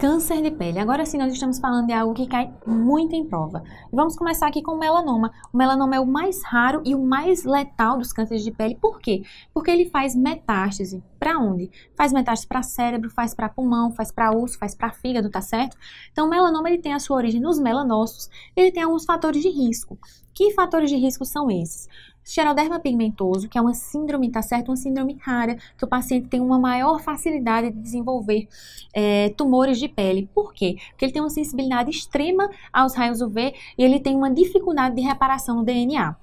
Câncer de pele. Agora sim, nós estamos falando de algo que cai muito em prova. Vamos começar aqui com o melanoma. O melanoma é o mais raro e o mais letal dos cânceres de pele. Por quê? Porque ele faz metástase. Para onde? Faz metástase para cérebro, faz para pulmão, faz para osso, faz para fígado, tá certo? Então, o melanoma ele tem a sua origem nos melanócitos. Ele tem alguns fatores de risco. Que fatores de risco são esses? Xeroderma pigmentoso, que é uma síndrome, tá certo? Uma síndrome rara, que o paciente tem uma maior facilidade de desenvolver tumores de pele. Por quê? Porque ele tem uma sensibilidade extrema aos raios UV e ele tem uma dificuldade de reparação no DNA.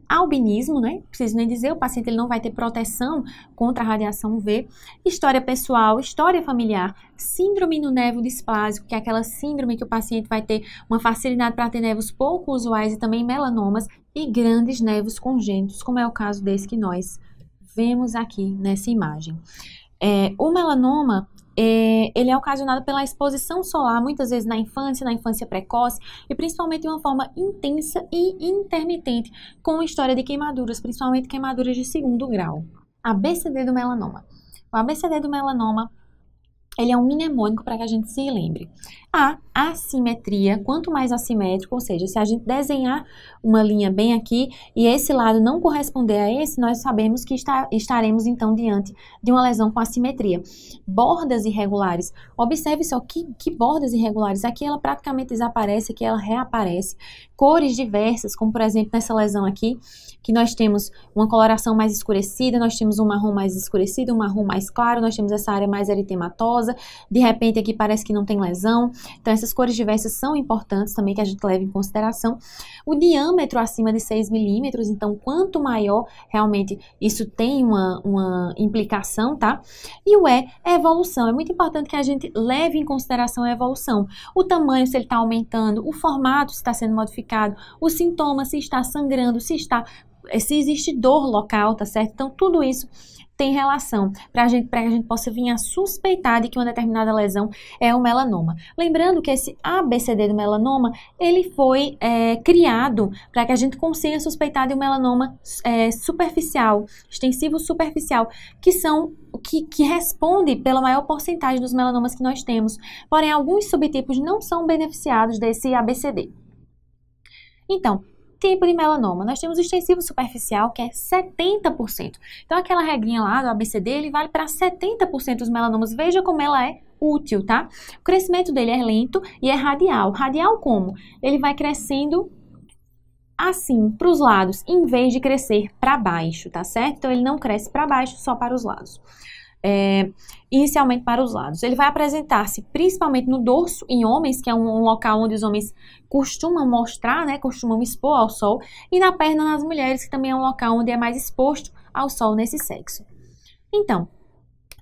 Albinismo, né? Preciso nem dizer, o paciente ele não vai ter proteção contra a radiação UV. História pessoal, história familiar, síndrome no nervo displásico, que é aquela síndrome que o paciente vai ter uma facilidade para ter nervos pouco usuais e também melanomas, e grandes nervos congênitos, como é o caso desse que nós vemos aqui nessa imagem. O melanoma, ele é ocasionado pela exposição solar, muitas vezes na infância precoce, e principalmente de uma forma intensa e intermitente, com história de queimaduras, principalmente queimaduras de segundo grau. ABCD do melanoma. O ABCD do melanoma, ele é um mnemônico para que a gente se lembre. A assimetria, quanto mais assimétrico, ou seja, se a gente desenhar uma linha bem aqui e esse lado não corresponder a esse, nós sabemos que estaremos então diante de uma lesão com assimetria. Bordas irregulares, observe só que bordas irregulares, aqui ela praticamente desaparece, aqui ela reaparece. Cores diversas, como por exemplo nessa lesão aqui, que nós temos uma coloração mais escurecida, nós temos um marrom mais escurecido, um marrom mais claro, nós temos essa área mais eritematosa, de repente aqui parece que não tem lesão. Então essas cores diversas são importantes também que a gente leve em consideração. O diâmetro acima de 6 milímetros, então quanto maior realmente isso tem uma implicação, tá? E o E é evolução, é muito importante que a gente leve em consideração a evolução. O tamanho, se ele está aumentando, o formato, se está sendo modificado, os sintomas, se está sangrando, se existe dor local, tá certo? Então tudo isso tem relação para que a gente possa vir a suspeitar de que uma determinada lesão é o melanoma. Lembrando que esse ABCD do melanoma, ele foi criado para que a gente consiga suspeitar de um melanoma superficial, extensivo superficial, que responde pela maior porcentagem dos melanomas que nós temos. Porém, alguns subtipos não são beneficiados desse ABCD. Então, tipo de melanoma, nós temos o extensivo superficial, que é 70%. Então, aquela regrinha lá do ABCD, ele vale para 70% dos melanomas. Veja como ela é útil, tá? O crescimento dele é lento e é radial. Radial como? Ele vai crescendo assim, para os lados, em vez de crescer para baixo, tá certo? Então, ele não cresce para baixo, só para os lados. Inicialmente para os lados. Ele vai apresentar-se principalmente no dorso em homens, que é um local onde os homens costumam mostrar, né, costumam expor ao sol, e na perna nas mulheres, que também é um local onde é mais exposto ao sol nesse sexo. Então,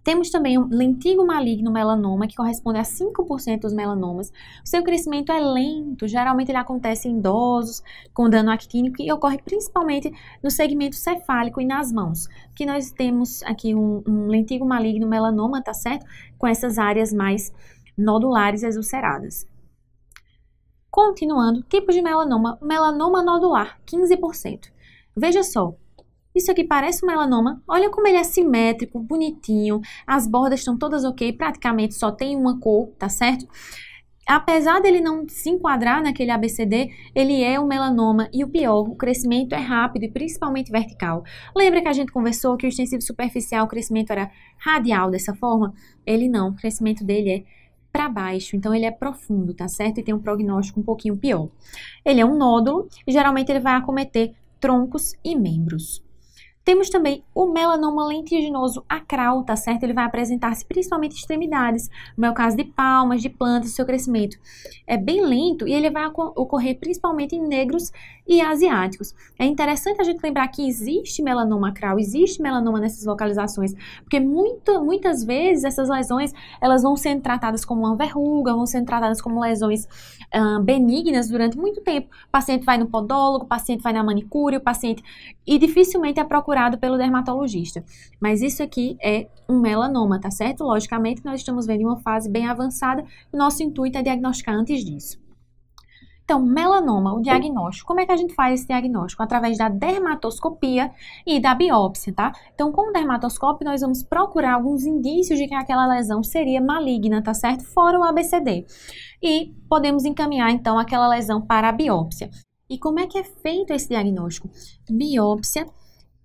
temos também um lentigo maligno melanoma, que corresponde a 5% dos melanomas. O seu crescimento é lento, geralmente ele acontece em idosos, com dano actínico, e ocorre principalmente no segmento cefálico e nas mãos. Que nós temos aqui um lentigo maligno melanoma, tá certo? Com essas áreas mais nodulares e ulceradas. Continuando, tipos de melanoma, melanoma nodular, 15%. Veja só. Isso aqui parece um melanoma, olha como ele é simétrico, bonitinho, as bordas estão todas ok, praticamente só tem uma cor, tá certo? Apesar dele não se enquadrar naquele ABCD, ele é um melanoma e o pior, o crescimento é rápido e principalmente vertical. Lembra que a gente conversou que o extensivo superficial, o crescimento era radial dessa forma? Ele não, o crescimento dele é para baixo, então ele é profundo, tá certo? E tem um prognóstico um pouquinho pior. Ele é um nódulo e geralmente ele vai acometer troncos e membros. Temos também o melanoma lentiginoso acral, tá certo? Ele vai apresentar-se principalmente em extremidades, no meu caso de palmas, de plantas, seu crescimento é bem lento e ele vai ocorrer principalmente em negros e asiáticos. É interessante a gente lembrar que existe melanoma acral, existe melanoma nessas localizações, porque muitas vezes essas lesões, elas vão sendo tratadas como uma verruga, vão sendo tratadas como lesões benignas durante muito tempo. O paciente vai no podólogo, o paciente vai na manicure, e dificilmente é procurado pelo dermatologista. Mas isso aqui é um melanoma, tá certo? Logicamente, nós estamos vendo em uma fase bem avançada, o nosso intuito é diagnosticar antes disso. Então, melanoma, o diagnóstico. Como é que a gente faz esse diagnóstico? Através da dermatoscopia e da biópsia, tá? Então, com o dermatoscópio, nós vamos procurar alguns indícios de que aquela lesão seria maligna, tá certo? Fora o ABCD. E podemos encaminhar, então, aquela lesão para a biópsia. E como é que é feito esse diagnóstico? Biópsia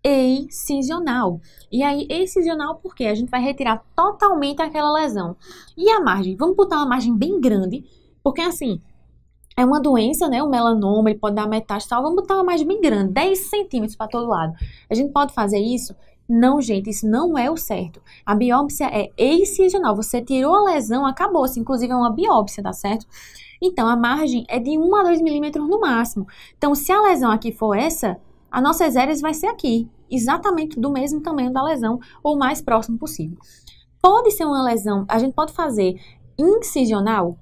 excisional. E aí, excisional porque a gente vai retirar totalmente aquela lesão. E a margem? Vamos botar uma margem bem grande, porque assim, é uma doença, né? O melanoma, ele pode dar metástase, vamos botar uma margem bem grande, 10 centímetros para todo lado. A gente pode fazer isso? Não, gente, isso não é o certo. A biópsia é excisional. Você tirou a lesão, acabou-se. Inclusive, é uma biópsia, tá certo? Então, a margem é de 1 a 2 milímetros no máximo. Então, se a lesão aqui for essa, a nossa exéresis vai ser aqui, exatamente do mesmo tamanho da lesão, ou mais próximo possível. Pode ser uma lesão, a gente pode fazer incisional?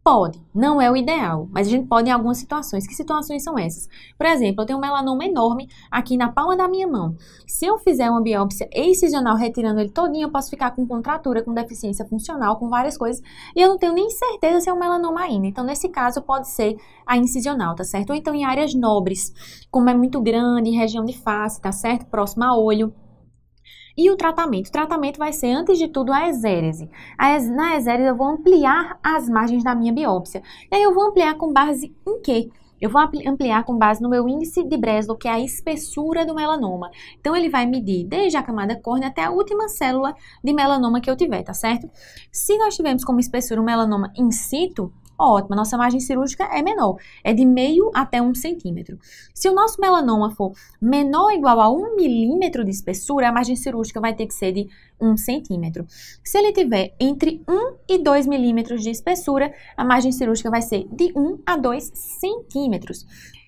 Pode, não é o ideal, mas a gente pode em algumas situações. Que situações são essas? Por exemplo, eu tenho um melanoma enorme aqui na palma da minha mão. Se eu fizer uma biópsia excisional retirando ele todinho, eu posso ficar com contratura, com deficiência funcional, com várias coisas, e eu não tenho nem certeza se é um melanoma ainda. Então, nesse caso, pode ser a incisional, tá certo? Ou então em áreas nobres, como é muito grande, em região de face, tá certo? Próximo a olho. E o tratamento? O tratamento vai ser, antes de tudo, a exérese. Na exérese, eu vou ampliar as margens da minha biópsia. E aí, eu vou ampliar com base em quê? Eu vou ampliar com base no meu índice de Breslow, que é a espessura do melanoma. Então, ele vai medir desde a camada córnea até a última célula de melanoma que eu tiver, tá certo? Se nós tivermos como espessura um melanoma in situ, ótimo, a nossa margem cirúrgica é menor, é de meio até 1 centímetro. Se o nosso melanoma for menor ou igual a 1 milímetro de espessura, a margem cirúrgica vai ter que ser de 1 centímetro. Se ele tiver entre 1 e 2 milímetros de espessura, a margem cirúrgica vai ser de 1 a 2 centímetros.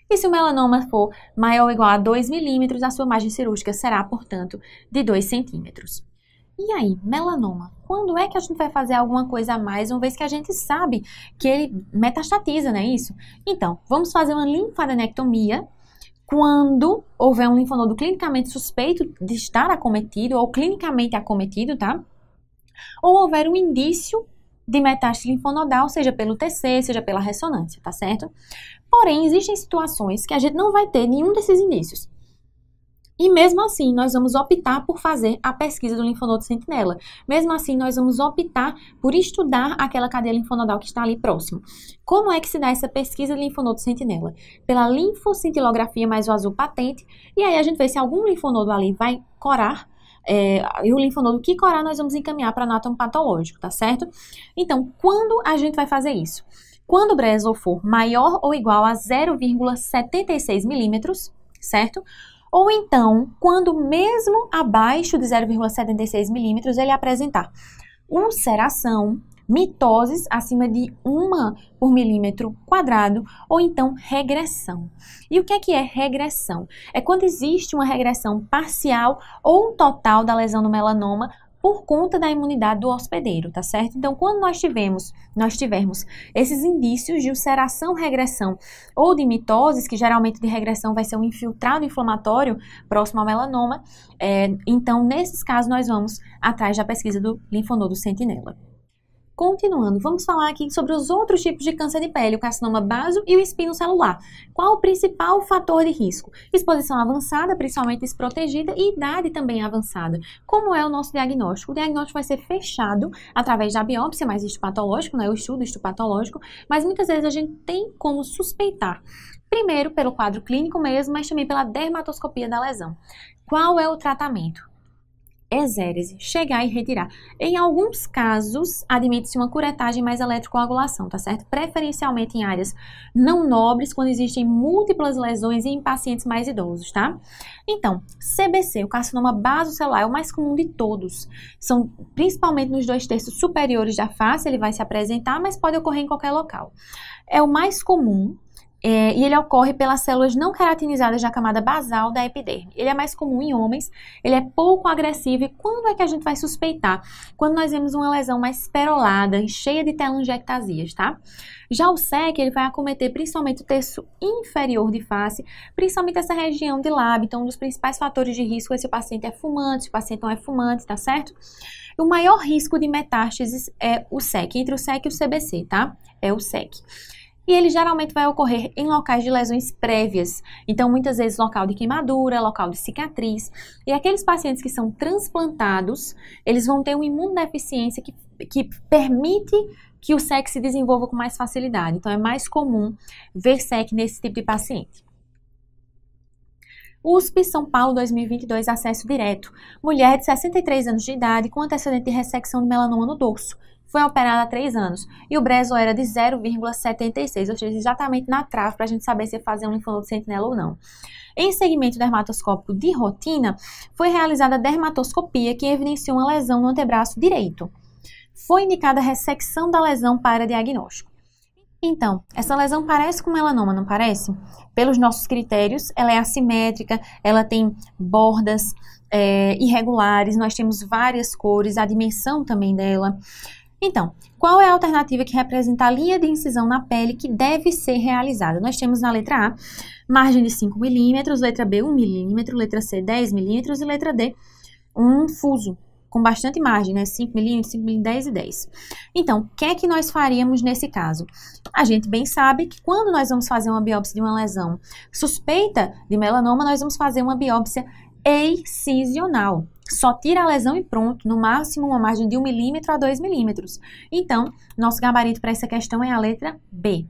E se o melanoma for maior ou igual a 2 milímetros, a sua margem cirúrgica será, portanto, de 2 centímetros. E aí, melanoma? Quando é que a gente vai fazer alguma coisa a mais, uma vez que a gente sabe que ele metastatiza, não é isso? Então, vamos fazer uma linfadenectomia quando houver um linfonodo clinicamente suspeito de estar acometido ou clinicamente acometido, tá? Ou houver um indício de metástase linfonodal, seja pelo TC, seja pela ressonância, tá certo? Porém, existem situações que a gente não vai ter nenhum desses indícios. E mesmo assim, nós vamos optar por fazer a pesquisa do linfonodo sentinela. Mesmo assim, nós vamos optar por estudar aquela cadeia linfonodal que está ali próximo. Como é que se dá essa pesquisa do linfonodo sentinela? Pela linfocintilografia mais o azul patente, e aí a gente vê se algum linfonodo ali vai corar, e o linfonodo que corar nós vamos encaminhar para anátomo patológico, tá certo? Então, quando a gente vai fazer isso? Quando o Breslow for maior ou igual a 0,76 milímetros, certo? Ou então, quando mesmo abaixo de 0,76 milímetros ele apresentar ulceração, mitoses acima de 1 por milímetro quadrado, ou então regressão. E o que é regressão? É quando existe uma regressão parcial ou total da lesão do melanoma por conta da imunidade do hospedeiro, tá certo? Então, quando nós tivermos esses indícios de ulceração, regressão ou de mitoses, que geralmente de regressão vai ser um infiltrado inflamatório próximo ao melanoma, então, nesses casos, nós vamos atrás da pesquisa do linfonodo sentinela. Continuando, vamos falar aqui sobre os outros tipos de câncer de pele, o carcinoma baso e o espinocelular. Qual o principal fator de risco? Exposição avançada, principalmente desprotegida, e idade também avançada. Como é o nosso diagnóstico? O diagnóstico vai ser fechado através da biópsia, mais histopatológico, né? O estudo histopatológico, mas muitas vezes a gente tem como suspeitar. Primeiro pelo quadro clínico mesmo, mas também pela dermatoscopia da lesão. Qual é o tratamento? Exérese, chegar e retirar. Em alguns casos, admite-se uma curetagem mais eletrocoagulação, tá certo? Preferencialmente em áreas não nobres, quando existem múltiplas lesões e em pacientes mais idosos, tá? Então, CBC, o carcinoma basocelular, é o mais comum de todos. São principalmente nos 2/3 superiores da face, ele vai se apresentar, mas pode ocorrer em qualquer local. É o mais comum. E ele ocorre pelas células não queratinizadas da camada basal da epiderme. Ele é mais comum em homens, ele é pouco agressivo. E quando é que a gente vai suspeitar? Quando nós vemos uma lesão mais perolada e cheia de telangiectasias, tá? Já o SEC, ele vai acometer principalmente o terço inferior de face, principalmente essa região de lábio. Então, um dos principais fatores de risco é se o paciente é fumante, se o paciente não é fumante, tá certo? O maior risco de metástases é o SEC, entre o SEC e o CBC, tá? É o SEC. E ele geralmente vai ocorrer em locais de lesões prévias. Então, muitas vezes, local de queimadura, local de cicatriz. E aqueles pacientes que são transplantados, eles vão ter uma imunodeficiência que permite que o SEC se desenvolva com mais facilidade. Então, é mais comum ver SEC nesse tipo de paciente. USP São Paulo 2022, acesso direto. Mulher de 63 anos de idade com antecedente de ressecção de melanoma no dorso. Foi operada há 3 anos e o Breso era de 0,76, ou seja, exatamente na trave para a gente saber se fazer um linfonodo sentinela ou não. Em segmento dermatoscópico de rotina, foi realizada a dermatoscopia que evidenciou uma lesão no antebraço direito. Foi indicada a ressecção da lesão para diagnóstico. Então, essa lesão parece com melanoma, não parece? Pelos nossos critérios, ela é assimétrica, ela tem bordas irregulares, nós temos várias cores, a dimensão também dela. Então, qual é a alternativa que representa a linha de incisão na pele que deve ser realizada? Nós temos na letra A, margem de 5 mm, letra B, 1 mm, letra C, 10 mm e letra D, um fuso, com bastante margem, né? 5 mm, 5 mm, 10 e 10. Então, o que é que nós faríamos nesse caso? A gente bem sabe que quando nós vamos fazer uma biópsia de uma lesão suspeita de melanoma, nós vamos fazer uma biópsia excisional. Só tira a lesão e pronto, no máximo uma margem de 1 mm a 2 mm. Então, nosso gabarito para essa questão é a letra B.